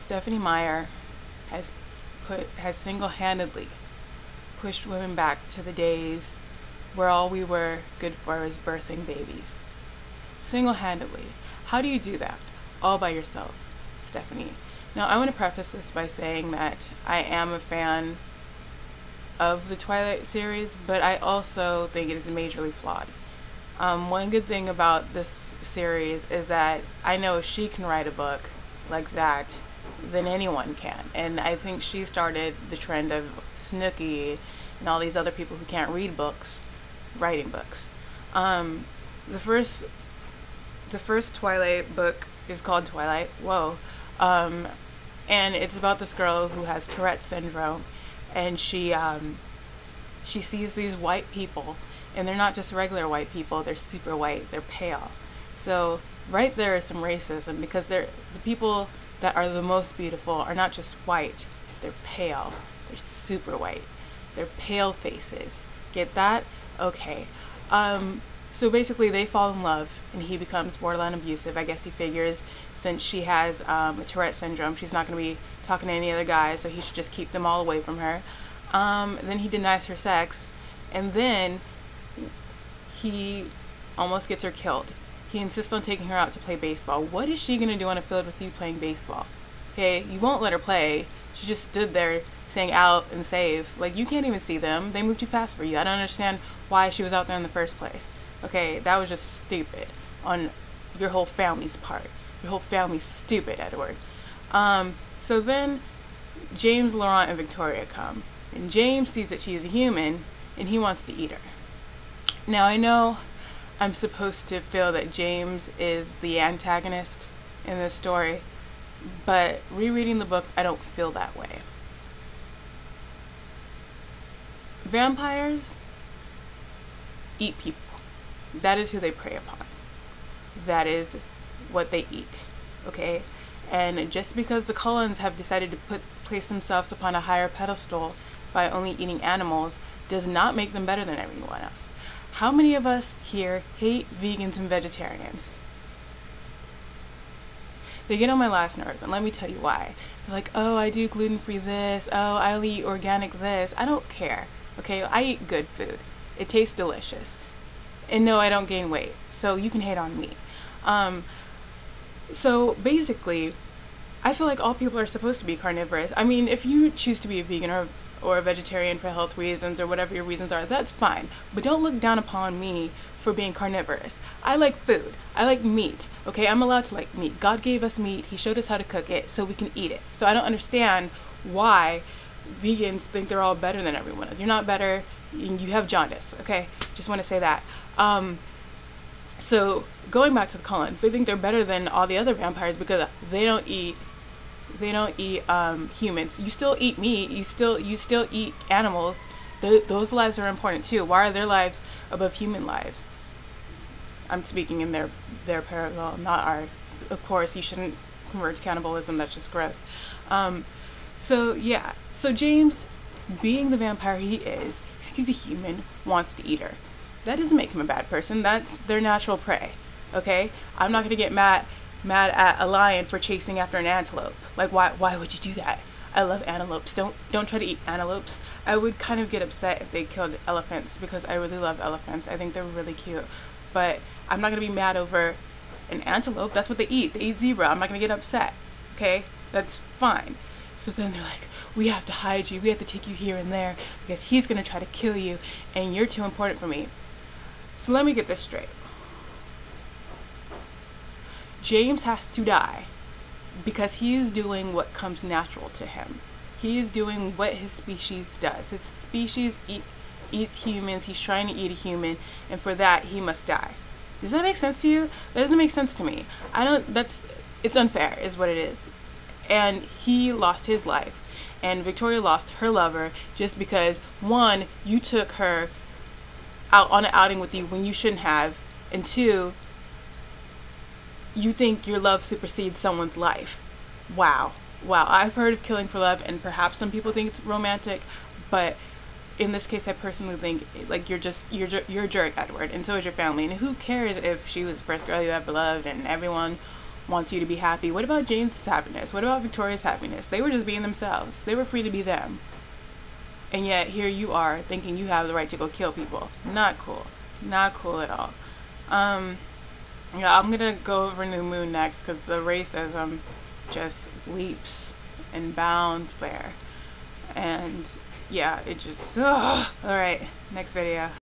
Stephanie Meyer has single-handedly pushed women back to the days where all we were good for was birthing babies. Single-handedly. How do you do that? All by yourself, Stephanie. Now, I want to preface this by saying that I am a fan of the Twilight series, but I also think it is majorly flawed. One good thing about this series is that I know if she can write a book like that, then anyone can. And I think she started the trend of Snooki and all these other people who can't read books, writing books. The first Twilight book is called Twilight. Whoa. And it's about this girl who has Tourette syndrome, and she sees these white people, and they're not just regular white people, they're super white, they're pale. So right there is some racism, because the people that are the most beautiful are not just white, they're pale, they're super white, they're pale faces. Get that? Okay. So basically they fall in love, and he becomes borderline abusive. I guess he figures since she has Tourette syndrome, she's not going to be talking to any other guys, so he should just keep them all away from her. Then he denies her sex, and then he almost gets her killed. He insists on taking her out to play baseball. What is she going to do on a field with you playing baseball? Okay, you won't let her play. She just stood there saying out and save. Like, you can't even see them. They move too fast for you. I don't understand why she was out there in the first place. Okay, that was just stupid on your whole family's part. Your whole family's stupid, Edward. So then James, Laurent, and Victoria come. And James sees that she's a human, and he wants to eat her. Now, I know I'm supposed to feel that James is the antagonist in this story, but rereading the books, I don't feel that way. Vampires eat people. That is who they prey upon. That is what they eat, okay? And just because the Cullens have decided to place themselves upon a higher pedestal by only eating animals does not make them better than everyone else. How many of us here hate vegans and vegetarians? They get on my last nerves, and let me tell you why. They're like, oh, I do gluten-free this, oh, I only eat organic this. I don't care, okay? I eat good food. It tastes delicious. And no, I don't gain weight, so you can hate on me. So basically, I feel like all people are supposed to be carnivorous. I mean, if you choose to be a vegan or a vegetarian for health reasons or whatever your reasons are, that's fine. But don't look down upon me for being carnivorous. I like food. I like meat. Okay, I'm allowed to like meat. God gave us meat. He showed us how to cook it so we can eat it. So I don't understand why vegans think they're all better than everyone else. You're not better. You have jaundice. Okay, just want to say that. So going back to the Cullens, they think they're better than all the other vampires because they don't eat humans. You still eat meat. You still eat animals. Those lives are important too. Why are their lives above human lives? I'm speaking in their parallel, not our. Of course, you shouldn't convert to cannibalism. That's just gross. So yeah. So James, being the vampire he is, he's a human, wants to eat her. That doesn't make him a bad person. That's their natural prey. Okay? I'm not gonna get mad at a lion for chasing after an antelope. Like, why would you do that? I love antelopes. Don't try to eat antelopes. I would kind of get upset if they killed elephants because I really love elephants. I think they're really cute. But I'm not gonna be mad over an antelope. That's what they eat. They eat zebra. I'm not gonna get upset. Okay? That's fine. So then they're like, we have to hide you. We have to take you here and there because he's gonna try to kill you and you're too important for me. So let me get this straight. James has to die because he is doing what comes natural to him. He is doing what his species does. His species eats humans. He's trying to eat a human, and for that he must die. Does that make sense to you? That doesn't make sense to me. It's unfair is what it is. And he lost his life, and Victoria lost her lover just because, one, you took her out on an outing with you when you shouldn't have, and two, you think your love supersedes someone's life. Wow. I've heard of killing for love, and perhaps some people think it's romantic, but in this case I personally think like you're a jerk, Edward, and so is your family. And who cares if she was the first girl you ever loved and everyone wants you to be happy. What about James's happiness? What about Victoria's happiness? They were just being themselves. They were free to be them. And yet here you are thinking you have the right to go kill people. Not cool. Not cool at all. Yeah, I'm gonna go over New Moon next because the racism just leaps and bounds there. And yeah, it just, ugh. Alright, next video.